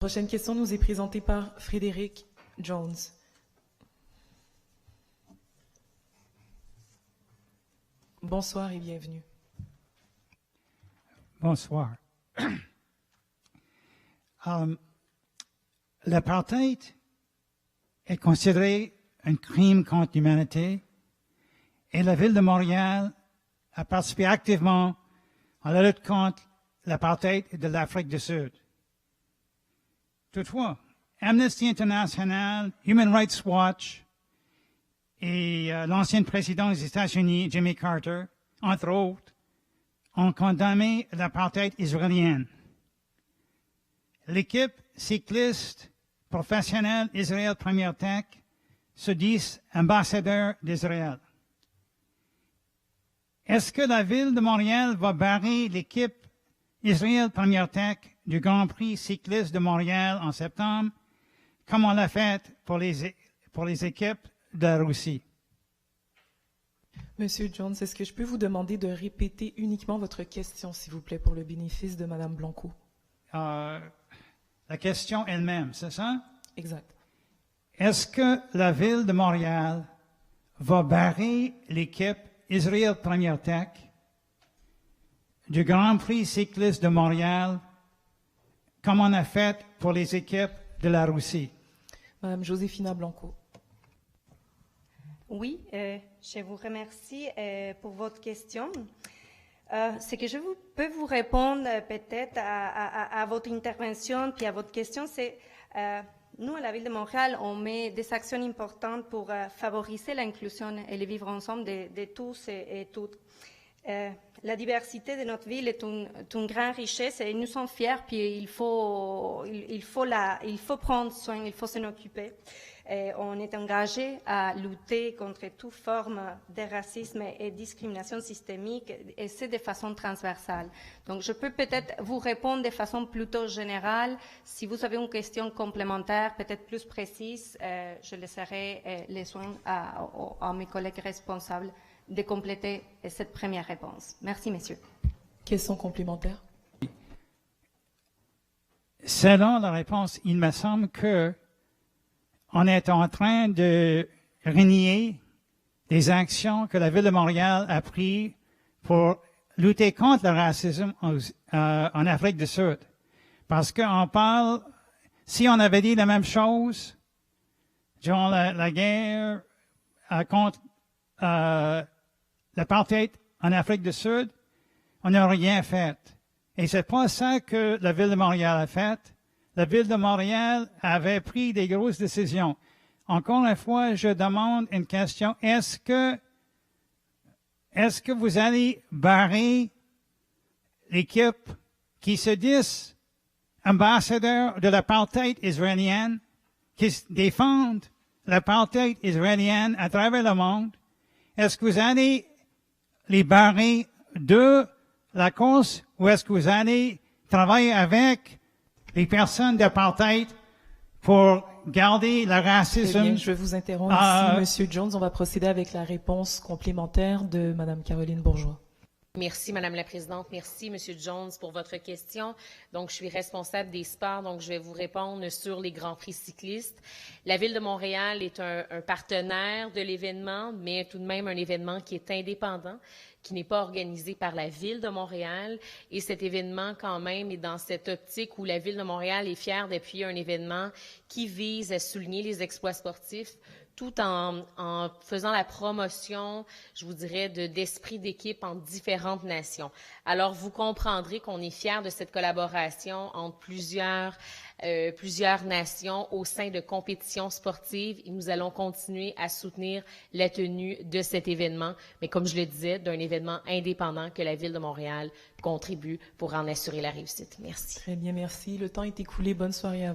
La prochaine question nous est présentée par Frédéric Jones. Bonsoir et bienvenue. Bonsoir. L'apartheid est considéré un crime contre l'humanité et la Ville de Montréal a participé activement à la lutte contre l'apartheid de l'Afrique du Sud. Toutefois, Amnesty International, Human Rights Watch et l'ancien président des États-Unis, Jimmy Carter, entre autres, ont condamné l'apartheid israélienne. L'équipe cycliste professionnelle Israël Premier Tech se dit ambassadeur d'Israël. Est-ce que la Ville de Montréal va barrer l'équipe Israël Premier Tech du Grand Prix cycliste de Montréal en septembre, comme on l'a fait pour les équipes de la Russie? Monsieur Jones, est-ce que je peux vous demander de répéter uniquement votre question, s'il vous plaît, pour le bénéfice de Madame Blanco? La question elle-même, c'est ça? Exact. Est-ce que la Ville de Montréal va barrer l'équipe Israël Premier Tech du Grand Prix cycliste de Montréal, comme on a fait pour les équipes de la Russie? Madame Joséphina Blanco. Oui, je vous remercie pour votre question. Ce que je peux vous répondre peut-être à votre intervention puis à votre question, c'est nous, à la Ville de Montréal, on met des actions importantes pour favoriser l'inclusion et le vivre ensemble de tous et toutes. La diversité de notre ville est une grande richesse et nous sommes fiers, puis il faut prendre soin, il faut s'en occuper. On est engagé à lutter contre toute forme de racisme et discrimination systémique, et c'est de façon transversale. Donc, je peux peut-être vous répondre de façon plutôt générale. Si vous avez une question complémentaire, peut-être plus précise, je laisserai les soins à mes collègues responsables de compléter cette première réponse. Merci, messieurs. Question complémentaire? Selon la réponse, il me semble que on est en train de renier les actions que la Ville de Montréal a prises pour lutter contre le racisme en Afrique du Sud. Parce qu'on parle, si on avait dit la même chose durant la guerre contre l'apartheid en Afrique du Sud, on n'a rien fait. Et c'est pas ça que la Ville de Montréal a fait. La Ville de Montréal avait pris des grosses décisions. Encore une fois, je demande une question. Est-ce que vous allez barrer l'équipe qui se dit ambassadeur de l'apartheid israélienne, qui défendent l'apartheid israélienne à travers le monde? Est-ce que vous allez les barrer de la course ou est-ce que vous allez travailler avec les personnes d'apartheid pour garder le racisme? Très bien, je vais vous interrompre ici, Monsieur Jones. On va procéder avec la réponse complémentaire de Madame Caroline Bourgeois. Merci, Madame la Présidente. Merci, Monsieur Jones, pour votre question. Donc, je suis responsable des sports, donc je vais vous répondre sur les Grands Prix cyclistes. La Ville de Montréal est un partenaire de l'événement, mais tout de même un événement qui est indépendant, qui n'est pas organisé par la Ville de Montréal. Et cet événement, quand même, est dans cette optique où la Ville de Montréal est fière d'appuyer un événement qui vise à souligner les exploits sportifs, tout en faisant la promotion, je vous dirais, d'esprit d'équipe en différentes nations. Alors, vous comprendrez qu'on est fiers de cette collaboration entre plusieurs nations au sein de compétitions sportives et nous allons continuer à soutenir la tenue de cet événement, mais comme je le disais, d'un événement indépendant que la Ville de Montréal contribue pour en assurer la réussite. Merci. Très bien, merci. Le temps est écoulé. Bonne soirée à vous.